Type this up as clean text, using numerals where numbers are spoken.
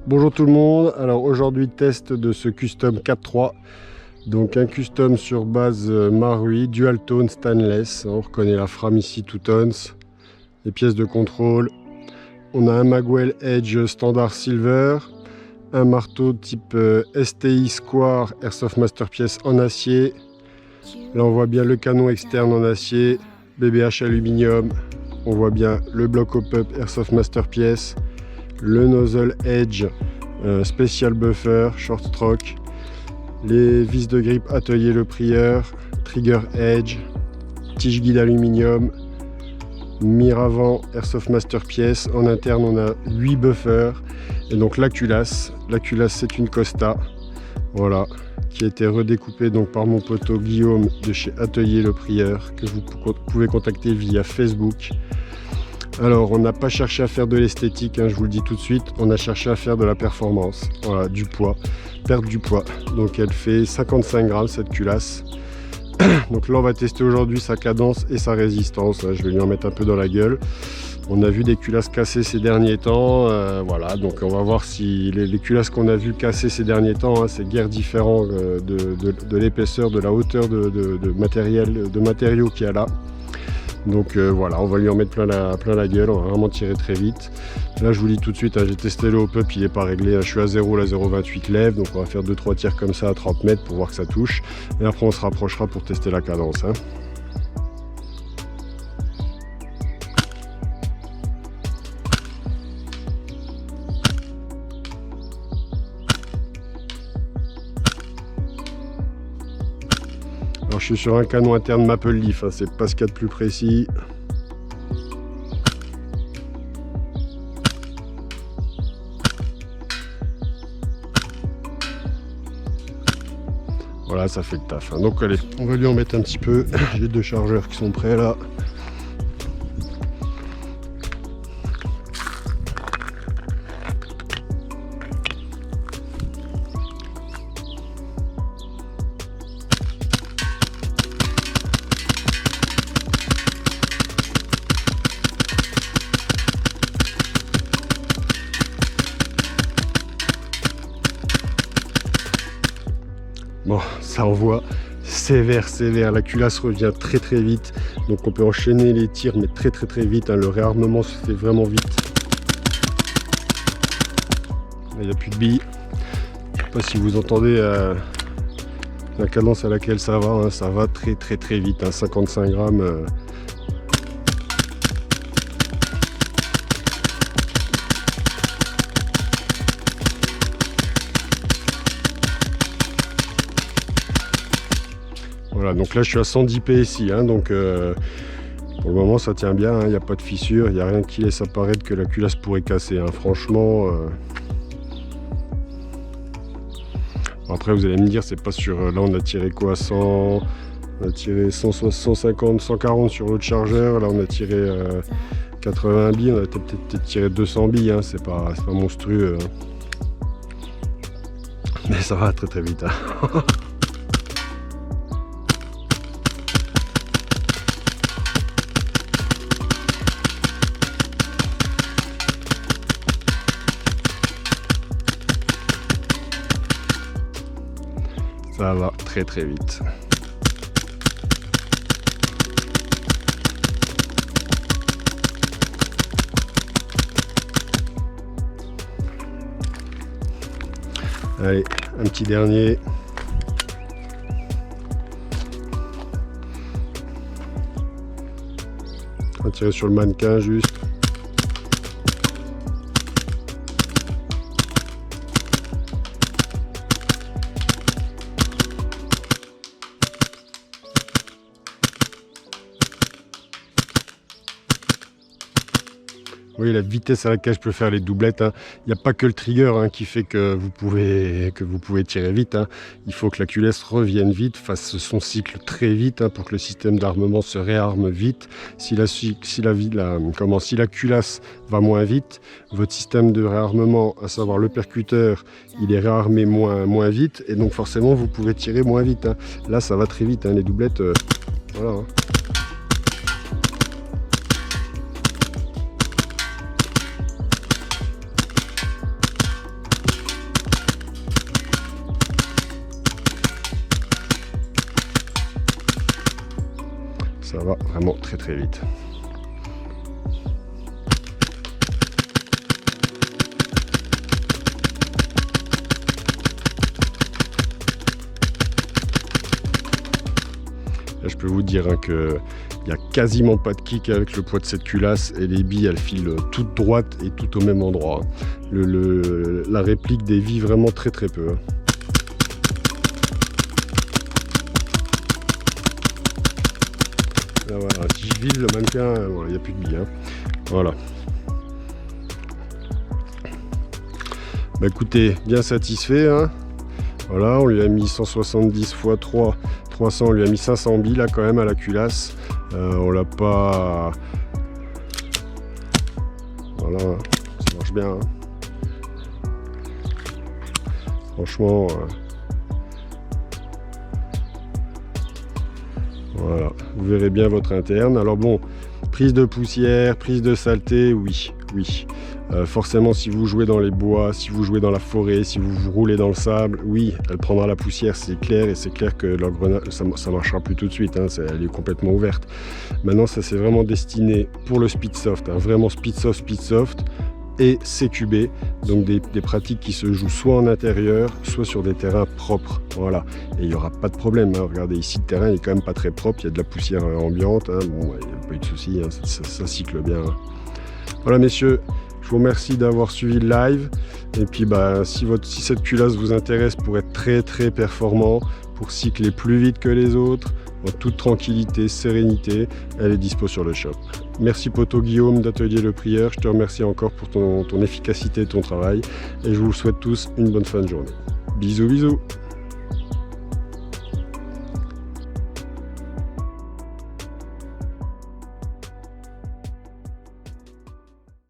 Bonjour tout le monde, alors aujourd'hui test de ce Custom 4.3, donc un custom sur base Marui, dual tone stainless, on reconnaît la frame ici tout tons, les pièces de contrôle, on a un Magwell Edge standard silver, un marteau type STI Square Airsoft Masterpiece en acier, là on voit bien le canon externe en acier, BBH aluminium, on voit bien le bloc au pop Airsoft Masterpiece, le nozzle Edge Special Buffer Short Stroke, les vis de grip Atelier Le Prieur, Trigger Edge, tige guide aluminium, mire avant Airsoft Masterpiece, en interne on a 8 buffers, et donc la culasse c'est une Costa, voilà, qui a été redécoupée donc par mon poteau Guillaume de chez Atelier Le Prieur, que vous pouvez contacter via Facebook. Alors, on n'a pas cherché à faire de l'esthétique, hein, je vous le dis tout de suite, on a cherché à faire de la performance, voilà, du poids, perdre du poids. Donc elle fait 55 grammes cette culasse. Donc là on va tester aujourd'hui sa cadence et sa résistance, je vais lui en mettre un peu dans la gueule. On a vu des culasses cassées ces derniers temps, voilà, donc on va voir si les culasses qu'on a vu casser ces derniers temps, hein, c'est guère différent de l'épaisseur, de la hauteur de matériaux qu'il y a là. Donc voilà, on va lui en mettre plein la gueule, on va vraiment tirer très vite. Là je vous dis tout de suite, hein, j'ai testé le hop-up, il n'est pas réglé, hein, je suis à 0, la 0,28 lève, donc on va faire 2-3 tirs comme ça à 30 mètres pour voir que ça touche. Et après on se rapprochera pour tester la cadence. Hein. Alors je suis sur un canon interne Maple Leaf, hein, c'est pas ce qu'il y a de plus précis. Voilà, ça fait le taf. Hein. Donc allez, on va lui en mettre un petit peu. J'ai 2 chargeurs qui sont prêts là. Bon, ça envoie sévère, la culasse revient très vite, donc on peut enchaîner les tirs mais très vite, hein. Le réarmement se fait vraiment vite. Là, il n'y a plus de billes, je sais pas si vous entendez la cadence à laquelle ça va, hein. Ça va très vite, hein. 55 grammes. Voilà, donc là je suis à 110 PSI, hein, donc pour le moment ça tient bien, il n'y a pas de fissure, il n'y a rien qui laisse apparaître que la culasse pourrait casser, hein, franchement. Après vous allez me dire, c'est pas sur... Là on a tiré quoi, 100... On a tiré 150, 140 sur l'autre chargeur, là on a tiré 80 billes, on a peut-être tiré 200 billes, hein, c'est pas monstrueux. Hein. Mais ça va très vite. Hein. Ça va très vite. Allez, un petit dernier. On va tirer sur le mannequin juste. Oui, la vitesse à laquelle je peux faire les doublettes, hein. Il n'y a pas que le trigger, hein, qui fait que vous pouvez tirer vite. Hein. Il faut que la culasse revienne vite, fasse son cycle très vite, hein, pour que le système d'armement se réarme vite. Si la culasse va moins vite, votre système de réarmement, à savoir le percuteur, il est réarmé moins vite, et donc forcément vous pouvez tirer moins vite. Hein. Là ça va très vite, hein, les doublettes, voilà. Hein. va vraiment très très vite. Là, je peux vous dire hein, que il n'y a quasiment pas de kick avec le poids de cette culasse et les billes elles filent toutes droites et toutes au même endroit. La réplique dévie vraiment très très peu. Là, voilà. Si je vide le mannequin, il n'y a plus de billes. Hein. Voilà. Bah, écoutez, bien satisfait. Hein. Voilà, on lui a mis 170 x 3, 300, on lui a mis 500 billes là quand même à la culasse. On l'a pas... Voilà, ça marche bien. Hein. Franchement... Voilà, vous verrez bien votre interne. Alors bon, prise de poussière, prise de saleté, oui, oui. Forcément, si vous jouez dans les bois, si vous jouez dans la forêt, si vous roulez dans le sable, oui, elle prendra la poussière, c'est clair, et c'est clair que l'engrenage, ça marchera plus tout de suite, hein, elle est complètement ouverte. Maintenant, ça c'est vraiment destiné pour le speedsoft, hein, vraiment speedsoft et CQB, donc des pratiques qui se jouent soit en intérieur, soit sur des terrains propres, voilà. Et il n'y aura pas de problème, hein. Regardez ici, le terrain il est quand même pas très propre, il y a de la poussière ambiante, hein. Bon, il n'y a pas eu de souci, hein. Ça cycle bien. Hein. Voilà messieurs, je vous remercie d'avoir suivi le live, et puis bah, si cette culasse vous intéresse pour être très très performant, pour cycler plus vite que les autres, en toute tranquillité, sérénité, elle est dispo sur le shop. Merci Poto Guillaume d'Atelier Le Prieur, je te remercie encore pour ton efficacité et ton travail, et je vous souhaite tous une bonne fin de journée. Bisous bisous.